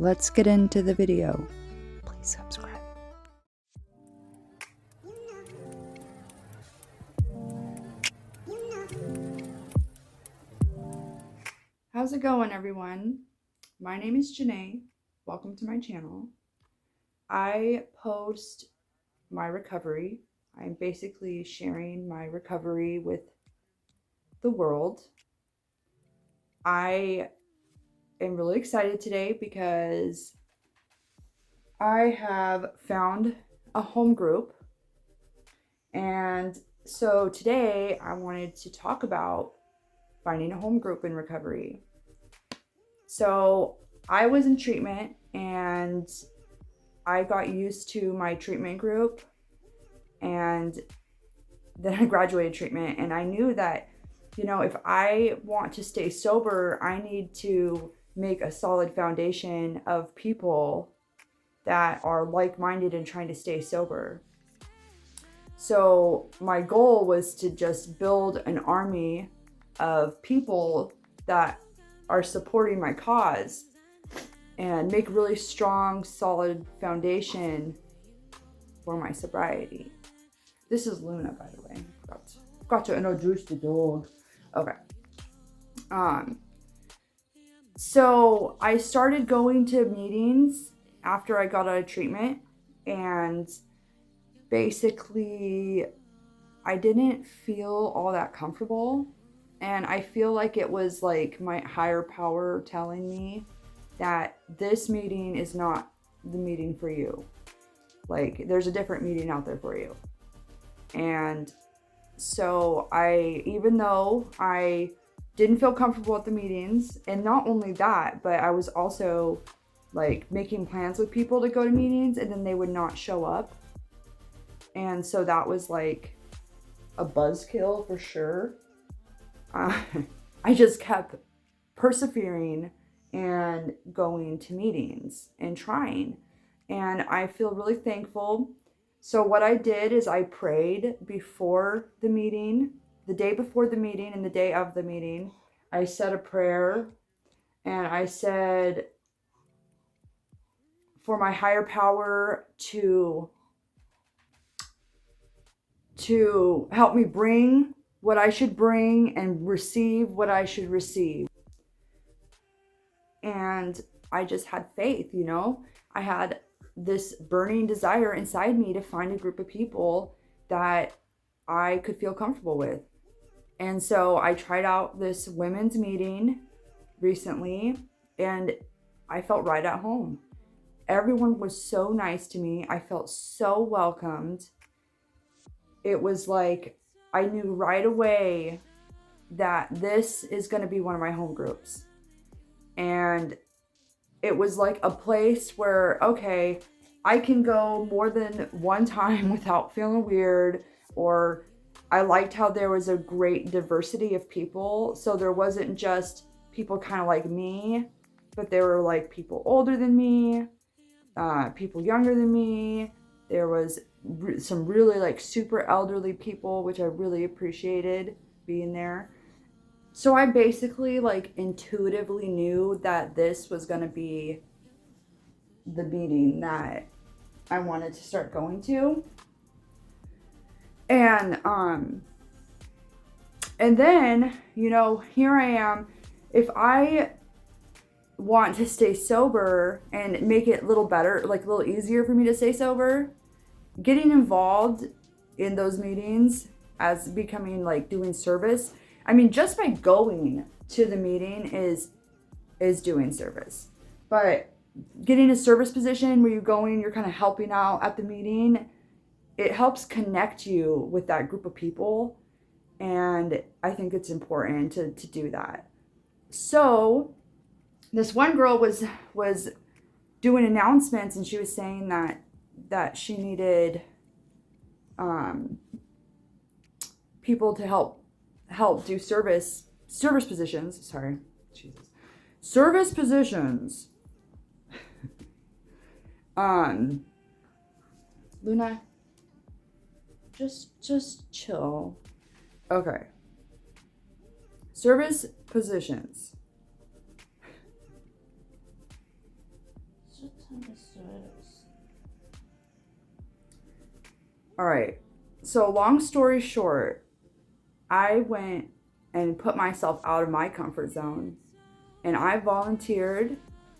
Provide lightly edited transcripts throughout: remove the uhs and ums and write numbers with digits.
let's get into the video. Please subscribe. How's it going, everyone? My name is Janae. Welcome to my channel. I post my recovery. I'm basically sharing my recovery with the world. I am really excited today because I have found a home group. And so today I wanted to talk about finding a home group in recovery. So I was in treatment and I got used to my treatment group, and then I graduated treatment, and I knew that, if I want to stay sober, I need to make a solid foundation of people that are like-minded and trying to stay sober. So my goal was to just build an army of people that are supporting my cause and make a really strong, solid foundation for my sobriety. This is Luna, by the way. Forgot to introduce the dog. Okay. So I started going to meetings after I got out of treatment, and basically I didn't feel all that comfortable, and I feel like it was like my higher power telling me that this meeting is not the meeting for you. Like, there's a different meeting out there for you. And so even though I didn't feel comfortable at the meetings, and not only that, but I was also like making plans with people to go to meetings, and then they would not show up. And so that was like a buzzkill for sure. I just kept persevering and going to meetings and trying. And I feel really thankful. So what I did is I prayed before the meeting, the day before the meeting and the day of the meeting. I said a prayer, and I said for my higher power to help me bring what I should bring and receive what I should receive. And I just had faith, I had this burning desire inside me to find a group of people that I could feel comfortable with. And so I tried out this women's meeting recently, and I felt right at home. Everyone was so nice to me. I felt so welcomed. It was like I knew right away that this is going to be one of my home groups. And it was like a place where, okay, I can go more than one time without feeling weird. Or I liked how there was a great diversity of people. So there wasn't just people kind of like me, but there were like people older than me, people younger than me. There was some really like super elderly people, which I really appreciated being there. So I basically like intuitively knew that this was going to be the meeting that I wanted to start going to. And then, here I am. If I want to stay sober and make it a little better, like a little easier for me to stay sober, getting involved in those meetings as becoming like doing service. I mean, just by going to the meeting is doing service. But getting a service position where you're kind of helping out at the meeting, it helps connect you with that group of people. And I think it's important to do that. So this one girl was doing announcements, and she was saying that she needed people to help do service positions. Sorry, Jesus, service positions. Luna, just chill. Okay. Service positions. All right. So, long story short, I went and put myself out of my comfort zone, and I volunteered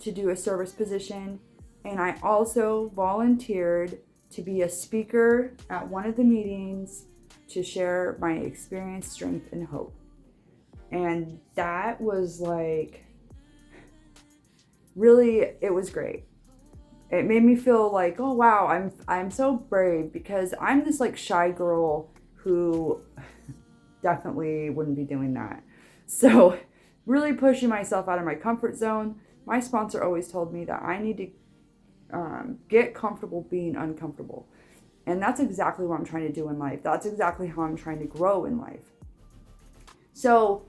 to do a service position, and I also volunteered to be a speaker at one of the meetings to share my experience, strength, and hope. And that was like, really, it was great. It made me feel like, oh wow, I'm so brave, because I'm this like shy girl who definitely wouldn't be doing that. So, really pushing myself out of my comfort zone. My sponsor always told me that I need to get comfortable being uncomfortable. And that's exactly what I'm trying to do in life. That's exactly how I'm trying to grow in life. So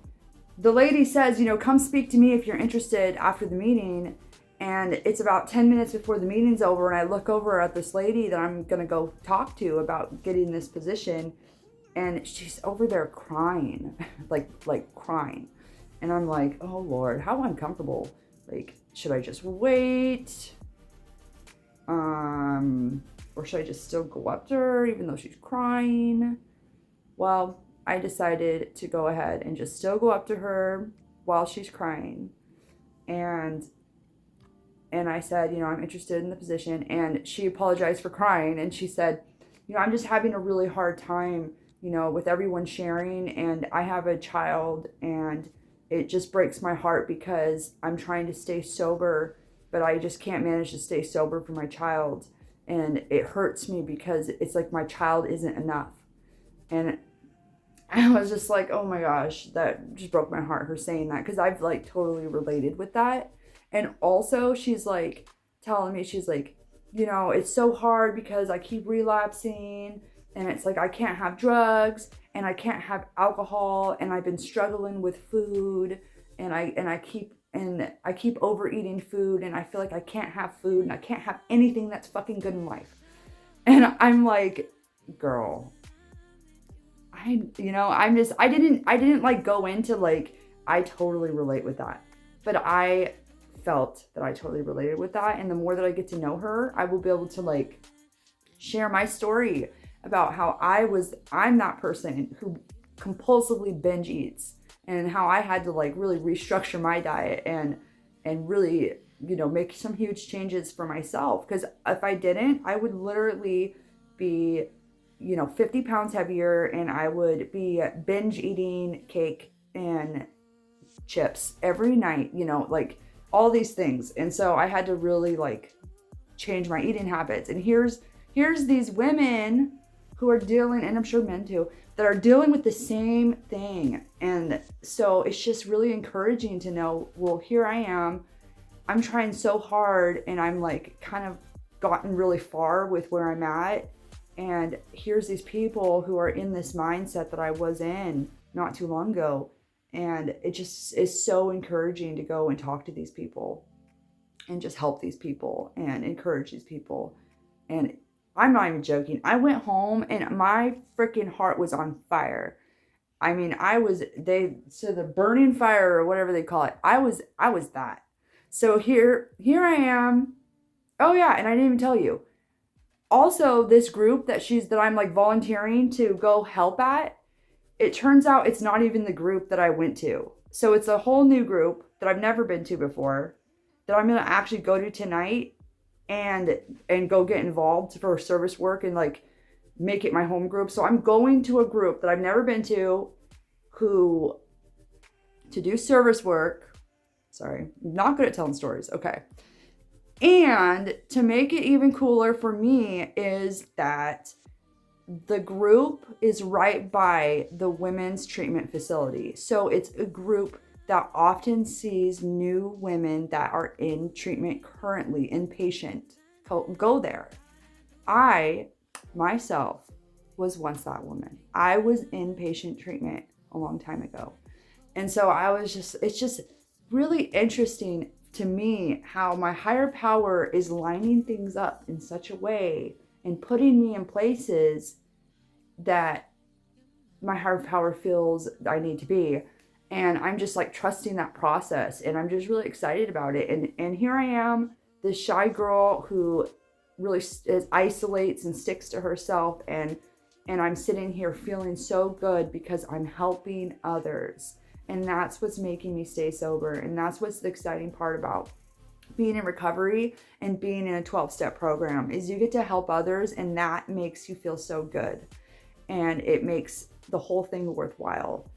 the lady says, come speak to me if you're interested after the meeting. And it's about 10 minutes before the meeting's over. And I look over at this lady that I'm going to go talk to about getting this position. And she's over there crying, like crying. And I'm like, oh Lord, how uncomfortable. Like, should I just wait? Or should I just still go up to her even though she's crying? Well, I decided to go ahead and just still go up to her while she's crying. And I said, I'm interested in the position. And she apologized for crying. And she said, I'm just having a really hard time, with everyone sharing. And I have a child, and it just breaks my heart because I'm trying to stay sober, but I just can't manage to stay sober for my child. And it hurts me because it's like my child isn't enough. And I was just like, oh my gosh, that just broke my heart, her saying that, because I've like totally related with that. And also she's like telling me, she's like, it's so hard because I keep relapsing, and it's like I can't have drugs and I can't have alcohol, and I've been struggling with food, and I keep overeating food, and I feel like I can't have food, and I can't have anything that's fucking good in life. And I'm like, girl, I didn't like go into like, I totally relate with that. But I felt that I totally related with that. And the more that I get to know her, I will be able to like share my story about how I'm that person who compulsively binge eats, and how I had to like really restructure my diet and really, make some huge changes for myself. Because if I didn't, I would literally be 50 pounds heavier, and I would be binge eating cake and chips every night, like all these things. And so I had to really like change my eating habits. And here's these women who are dealing, and I'm sure men too, that are dealing with the same thing. And so it's just really encouraging to know, well, here I am, I'm trying so hard, and I'm like kind of gotten really far with where I'm at. And here's these people who are in this mindset that I was in not too long ago. And it just is so encouraging to go and talk to these people and just help these people and encourage these people. And I'm not even joking. I went home and my freaking heart was on fire. I mean, the burning fire or whatever they call it. I was that. So here I am. Oh yeah, and I didn't even tell you. Also, this group that I'm like volunteering to go help at, it turns out it's not even the group that I went to. So it's a whole new group that I've never been to before, that I'm going to actually go to tonight and go get involved for service work and like make it my home group. So I'm going to a group that I've never been to to do service work. Sorry, I'm not good at telling stories. Okay. And to make it even cooler for me is that the group is right by the women's treatment facility. So it's a group that often sees new women that are in treatment currently, inpatient, go there. I, myself, was once that woman. I was in patient treatment a long time ago. And so it's just really interesting to me how my higher power is lining things up in such a way and putting me in places that my higher power feels I need to be. And I'm just like trusting that process, and I'm just really excited about it. And here I am this shy girl who really isolates and sticks to herself, and I'm sitting here feeling so good because I'm helping others. And that's what's making me stay sober. And that's what's the exciting part about being in recovery and being in a 12-step program, is you get to help others, and that makes you feel so good. And it makes the whole thing worthwhile,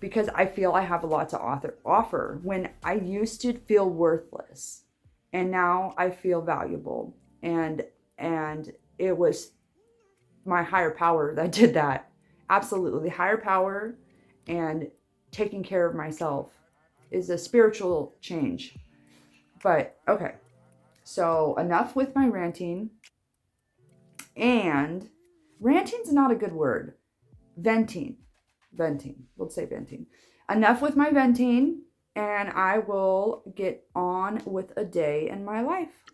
because I feel I have a lot to offer. When I used to feel worthless, and now I feel valuable. And it was my higher power that did that. Absolutely. Higher power and taking care of myself is a spiritual change. But okay, so enough with my ranting. And ranting's not a good word. Venting. Let's say venting. Enough with my venting, and I will get on with a day in my life.